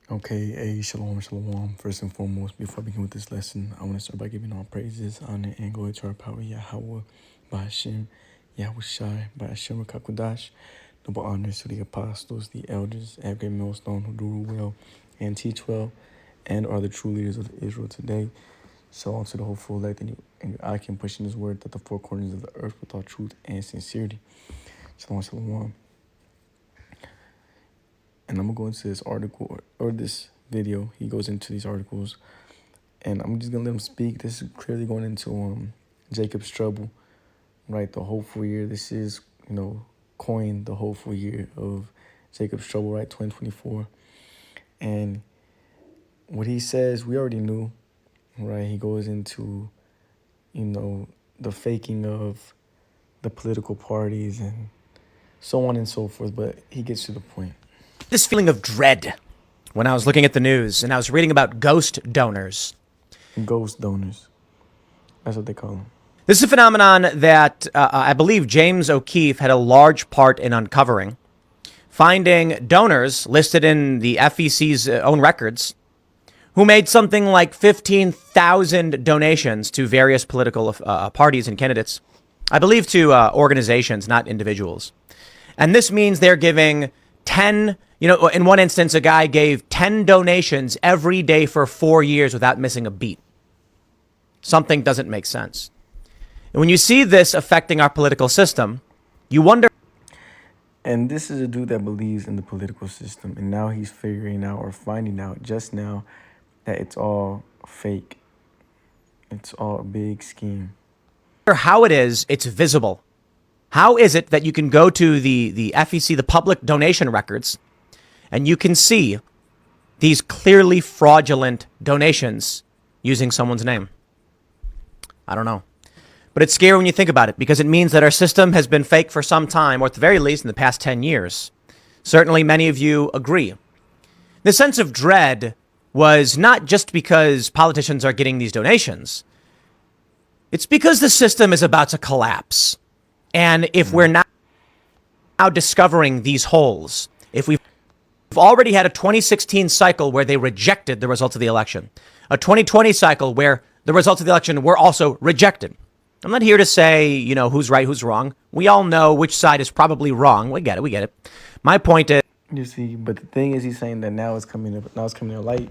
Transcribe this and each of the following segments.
Okay, hey, shalom, shalom. First and foremost, before I begin with this lesson, I want to start by giving all praises, honor, and glory to our power, Yahweh, Bahashim, Yahushai, Bahashim, Rakakudash. Double honors to the apostles, the elders, at Great Millstone who do well and teach well, and are the true leaders of Israel today. Shalom to the hopeful elect and your eye can push in his word that the four corners of the earth with all truth and sincerity. Shalom, shalom. And I'm going to go into this article or this video. He goes into these articles, and I'm just going to let him speak. This is clearly going into Jacob's trouble, right? The hopeful year. This is, coined the hopeful year of Jacob's trouble, right? 2024. And what he says, we already knew, right? He goes into, the faking of the political parties and so on and so forth, but he gets to the point. This feeling of dread when I was looking at the news and I was reading about ghost donors. Ghost donors. That's what they call them. This is a phenomenon that I believe James O'Keefe had a large part in uncovering, finding donors listed in the FEC's own records who made something like 15,000 donations to various political parties and candidates. I believe to organizations, not individuals. And this means they're giving 10, in one instance, a guy gave 10 donations every day for 4 years without missing a beat. Something doesn't make sense. And when you see this affecting our political system, you wonder. And this is a dude that believes in the political system. And now he's figuring out or finding out just now that it's all fake. It's all a big scheme. How it's visible. How is it that you can go to the FEC, the public donation records, and you can see these clearly fraudulent donations using someone's name? I don't know. But it's scary when you think about it because it means that our system has been fake for some time, or at the very least in the past 10 years. Certainly many of you agree. The sense of dread was not just because politicians are getting these donations. It's because the system is about to collapse. And if we're now discovering these holes, if we've already had a 2016 cycle where they rejected the results of the election, a 2020 cycle where the results of the election were also rejected. I'm not here to say, who's right, who's wrong. We all know which side is probably wrong. We get it. My point is, you see, but the thing is, he's saying that now it's coming to light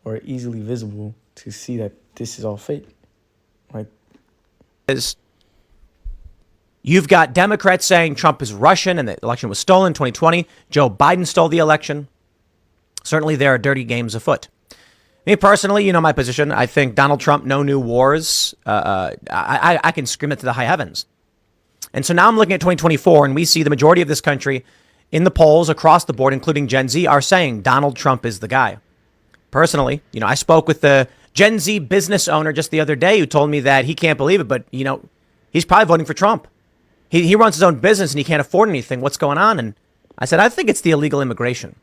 or easily visible to see that this is all fake. Like, you've got Democrats saying Trump is Russian and the election was stolen in 2020. Joe Biden stole the election. Certainly there are dirty games afoot. Me personally, my position. I think Donald Trump, no new wars. I can scream it to the high heavens. And so now I'm looking at 2024 and we see the majority of this country in the polls across the board, including Gen Z, are saying Donald Trump is the guy. Personally, I spoke with the Gen Z business owner just the other day who told me that he can't believe it, but, he's probably voting for Trump. He runs his own business and he can't afford anything. What's going on? And I said, I think it's the illegal immigration.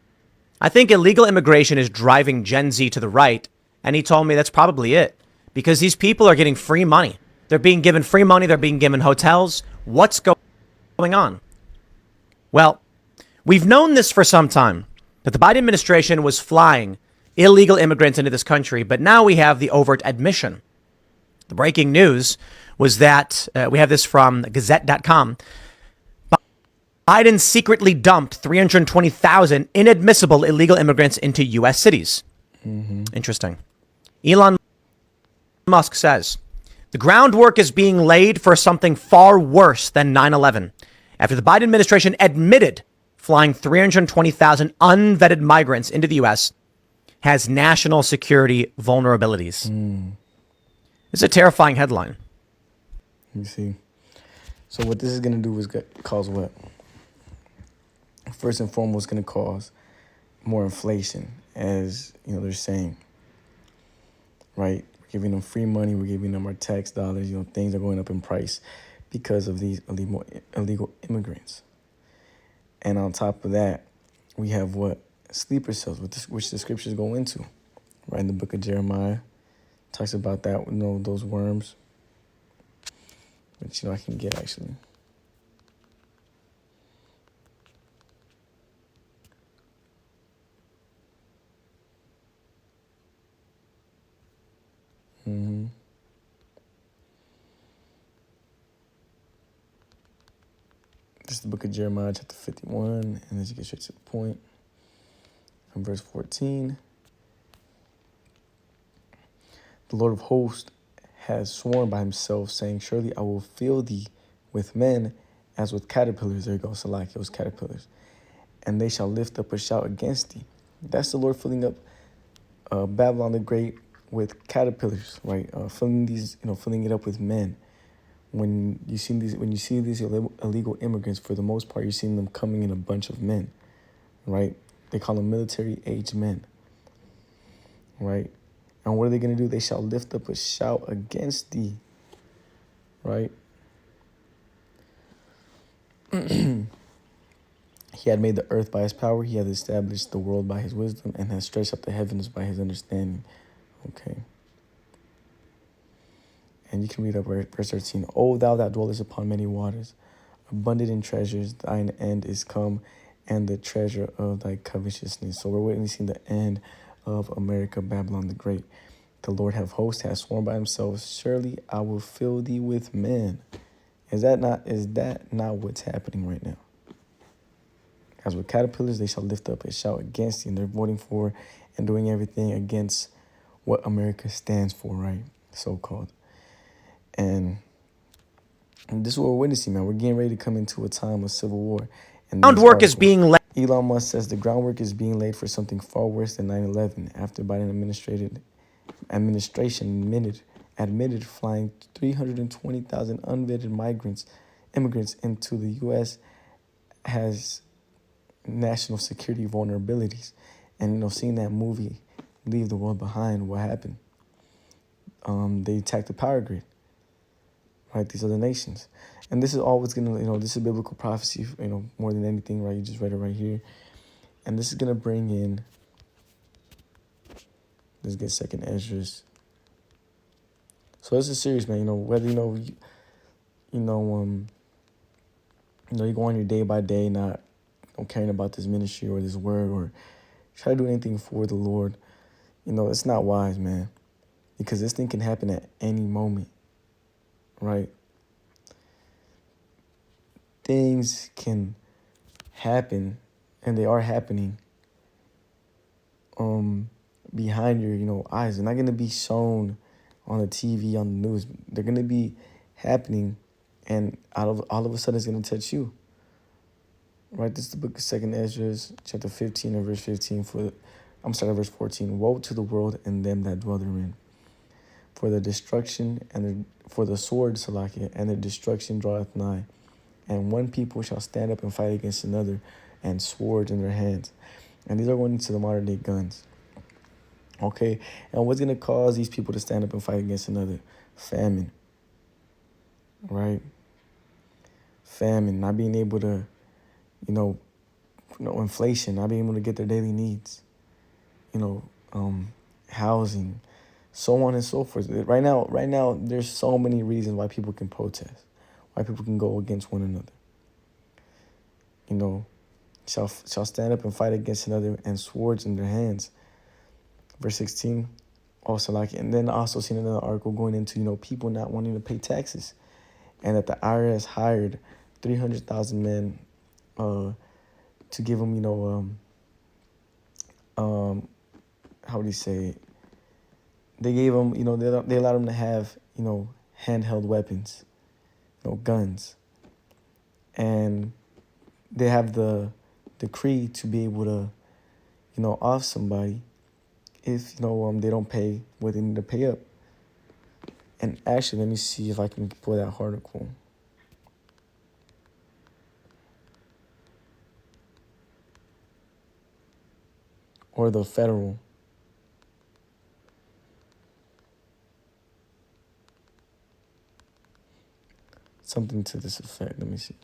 I think illegal immigration is driving Gen Z to the right. And he told me that's probably it because these people are getting free money. They're being given free money. They're being given hotels. What's going on? Well, we've known this for some time, that the Biden administration was flying illegal immigrants into this country. But now we have the overt admission. The breaking news was that we have this from Gazette.com. Biden secretly dumped 320,000 inadmissible illegal immigrants into U.S. cities. Interesting. Elon Musk says the groundwork is being laid for something far worse than 9/11 after the Biden administration admitted flying 320,000 unvetted migrants into the U.S. has national security vulnerabilities. It's a terrifying headline. you see. So what this is going to do is cause what? First and foremost, going to cause more inflation, as they're saying, right? We're giving them free money, we're giving them our tax dollars. Things are going up in price because of these illegal immigrants. And on top of that, we have what? Sleeper cells, which the scriptures go into, right? In the book of Jeremiah, talks about that, those worms, which I can get actually. Mm-hmm. This is the book of Jeremiah, chapter 51, and let's get straight to the point. From verse 14, the Lord of hosts has sworn by himself, saying, surely I will fill thee with men as with caterpillars. There you go, Salak, it was caterpillars. And they shall lift up a shout against thee. That's the Lord filling up Babylon the Great with caterpillars, right? Filling it up with men. When you see these illegal immigrants, for the most part, you're seeing them coming in a bunch of men, right? They call them military-aged men, right? And what are they going to do? They shall lift up a shout against thee, right? He had made the earth by his power. He had established the world by his wisdom and has stretched up the heavens by his understanding. Okay. And you can read up verse 13. O thou that dwellest upon many waters, abundant in treasures, thine end is come, and the treasure of thy covetousness. So we're witnessing the end of America, Babylon the Great. The Lord of hosts has sworn by himself, surely I will fill thee with men. Is that not what's happening right now? As with caterpillars, they shall lift up a shout against you, and they're voting for and doing everything against what America stands for, right? So-called. And this is what we're witnessing, man. We're getting ready to come into a time of civil war. And Groundwork is being laid. Elon Musk says the groundwork is being laid for something far worse than 9/11 after Biden administration admitted flying 320,000 unvetted immigrants into the U.S. has national security vulnerabilities. And, seeing that movie, Leave the World Behind, what happened? They attacked the power grid, right? These other nations. And this is all what's going to, this is biblical prophecy, more than anything, right? You just read it right here. And this is going to bring in, let's get second Esdras. So this is serious, man. Whether, you go on your day by day, not caring about this ministry or this word or try to do anything for the Lord, it's not wise, man. Because this thing can happen at any moment, right? Things can happen, and they are happening behind your, eyes. They're not going to be shown on the TV, on the news. They're going to be happening, and all of a sudden it's going to touch you. Right, this is the book of 2 Esdras, chapter 15 and verse 15. Verse 14. Woe to the world and them that dwell therein. For the destruction for the sword, Salakia, and the destruction draweth nigh. And one people shall stand up and fight against another, and swords in their hands. And these are going into the modern day guns. Okay, and what's going to cause these people to stand up and fight against another? Famine. Right? Famine, not being able to, inflation, not being able to get their daily needs, housing, so on and so forth. Right now, there's so many reasons why people can protest, why people can go against one another. Shall stand up and fight against another, and swords in their hands. Verse 16, also and then also seen another article going into, people not wanting to pay taxes, and that the IRS hired 300,000 men to give them, how would you say it? They gave them, they allowed them to have, handheld weapons, guns. And they have the decree to be able to, off somebody if, they don't pay what they need to pay up. And actually, let me see if I can pull that article. Or the federal. Something to this effect. Let me see.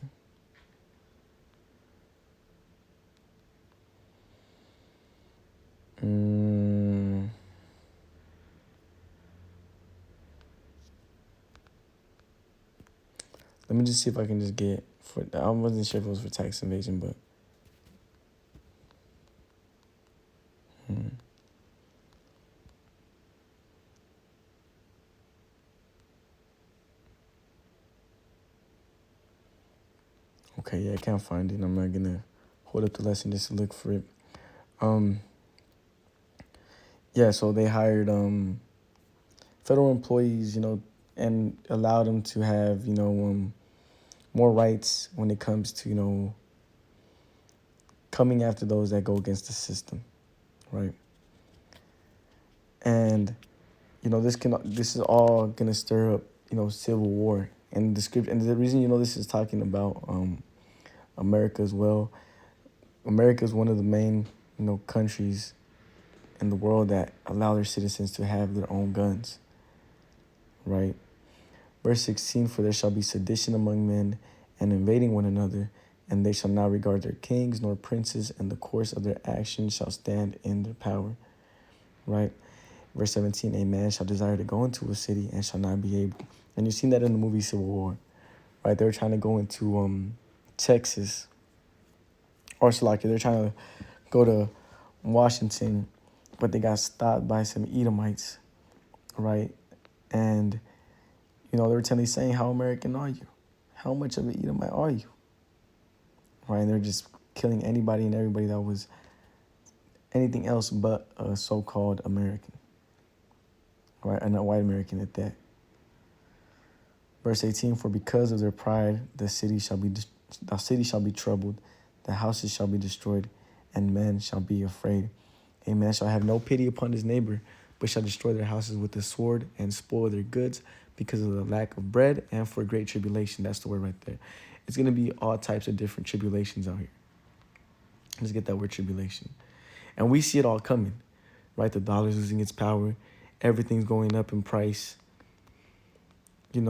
Let me just see if I can just get I wasn't sure if it was for tax evasion, but Okay, yeah, I can't find it. I'm not gonna hold up the lesson just to look for it. Um, yeah, so they hired federal employees, and allowed them to have, more rights when it comes to, coming after those that go against the system, right? And this is all gonna stir up, civil war. And the script, and the reason this is talking about America as well. America is one of the main countries in the world that allow their citizens to have their own guns, right? Verse 16, for there shall be sedition among men and invading one another, and they shall not regard their kings nor princes, and the course of their actions shall stand in their power, right? Verse 17, a man shall desire to go into a city and shall not be able. And you've seen that in the movie Civil War, right? They were trying to go into Texas, or Slovakia. They're trying to go to Washington, but they got stopped by some Edomites, right? And, they were saying, how American are you? How much of an Edomite are you? Right? And they're just killing anybody and everybody that was anything else but a so-called American, right? And a white American at that. Verse 18, for because of their pride, the city shall be troubled, the houses shall be destroyed, and men shall be afraid. A man shall have no pity upon his neighbor, but shall destroy their houses with the sword and spoil their goods because of the lack of bread and for great tribulation. That's the word right there. It's going to be all types of different tribulations out here. Let's get that word tribulation. And we see it all coming, right? The dollar's losing its power. Everything's going up in price. You can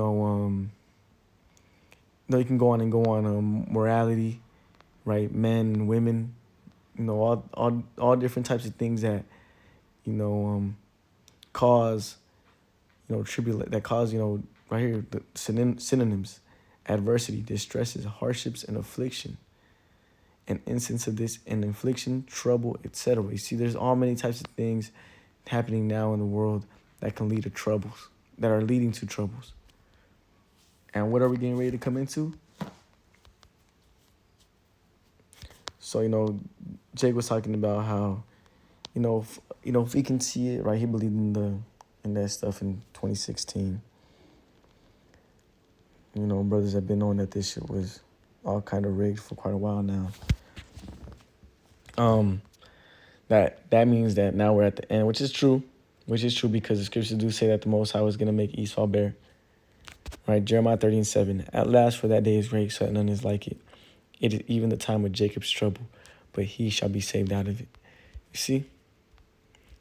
go on and go on morality, right? Men and women, all different types of things that, cause, that cause, right here, the synonyms, adversity, distresses, hardships, and affliction. An instance of this, an affliction, trouble, etc. You see, there's all many types of things happening now in the world that can lead to troubles, that are leading to troubles. And what are we getting ready to come into? So, Jake was talking about how, if we can see it, right? He believed in that stuff in 2016. Brothers have been on that this shit was all kind of rigged for quite a while now. That means that now we're at the end, which is true because the scriptures do say that the Most High was going to make Esau bare. Right, Jeremiah 13:7. At last, for that day is great, so that none is like it. It is even the time of Jacob's trouble, but he shall be saved out of it. You see?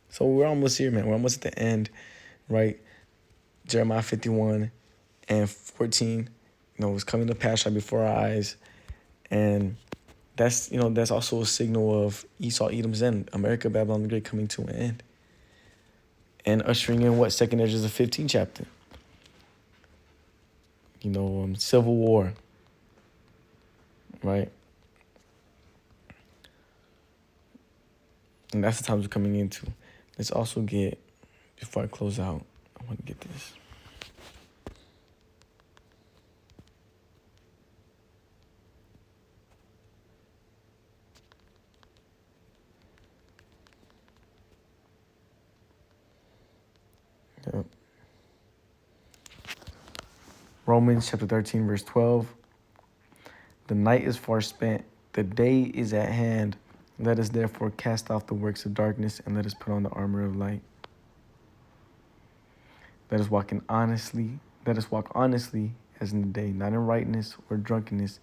So we're almost here, man. We're almost at the end, right? Jeremiah 51:14, was coming to pass right before our eyes. And that's also a signal of Esau, Edom's end. America, Babylon the Great coming to an end. And ushering in what? 2nd Ezra, the 15th chapter. Civil war, right? And that's the times we're coming into. Let's also get, before I close out, I want to get this. Yep. Romans chapter 13, verse 12. The night is far spent, the day is at hand. Let us therefore cast off the works of darkness and let us put on the armor of light. Let us walk honestly as in the day, not in rightness or drunkenness,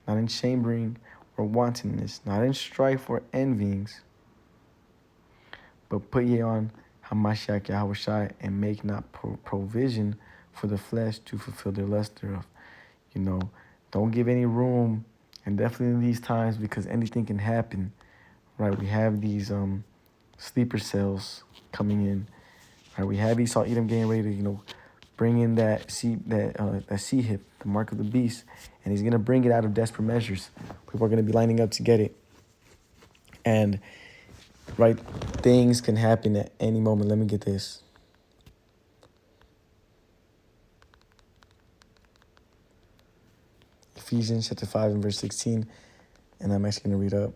not in chambering or wantonness, not in strife or envyings, but put ye on Hamashiach Yahushai and make not provision for the flesh to fulfill their lust thereof. Don't give any room, and definitely in these times, because anything can happen, right? We have these sleeper cells coming in, right? We have Esau Edom getting ready to, bring in that sea hip, the mark of the beast, and he's gonna bring it out of desperate measures. People are gonna be lining up to get it, and right, things can happen at any moment. Let me get this. Ephesians chapter 5 and verse 16. And I'm actually going to read up.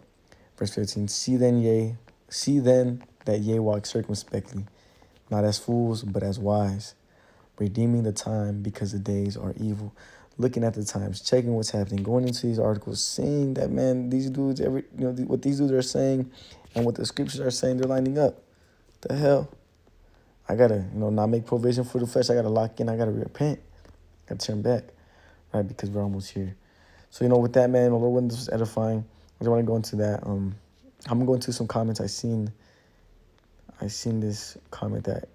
Verse 15. See then that ye walk circumspectly, not as fools, but as wise, redeeming the time, because the days are evil. Looking at the times, checking what's happening, going into these articles, seeing that, man, these dudes, what these dudes are saying and what the scriptures are saying, they're lining up. The hell? I gotta, not make provision for the flesh. I gotta lock in. I gotta repent. I gotta turn back, right? Because we're almost here. So, with that, man, Lord willing, this was edifying. I just want to go into that. I'm gonna go into some comments. I seen this comment that,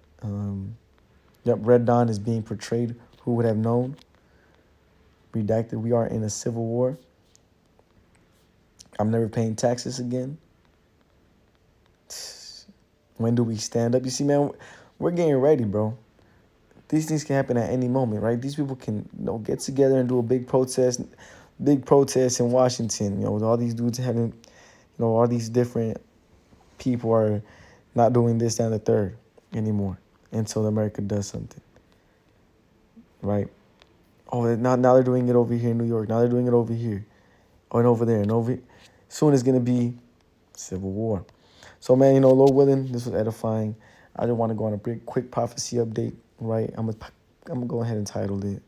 Red Dawn is being portrayed. Who would have known? Redacted. We are in a civil war. I'm never paying taxes again. When do we stand up? You see, man, we're getting ready, bro. These things can happen at any moment, right? These people can, get together and do a big protest in Washington. With all these dudes having, all these different people are not doing this, that, and the third anymore until America does something, right? Oh, now they're doing it over here in New York. Now they're doing it over here, and over there, and over. Soon it's gonna be civil war. So, man, Lord willing, this was edifying. I just want to go on a quick prophecy update, right? I'm gonna go ahead and title it,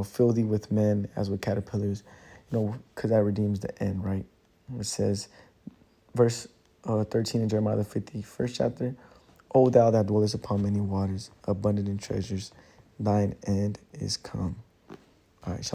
filthy with men as with caterpillars, because that redeems the end, right? It says, verse 13 in Jeremiah the 51st chapter, O thou that dwellest upon many waters, abundant in treasures, thine end is come. All right.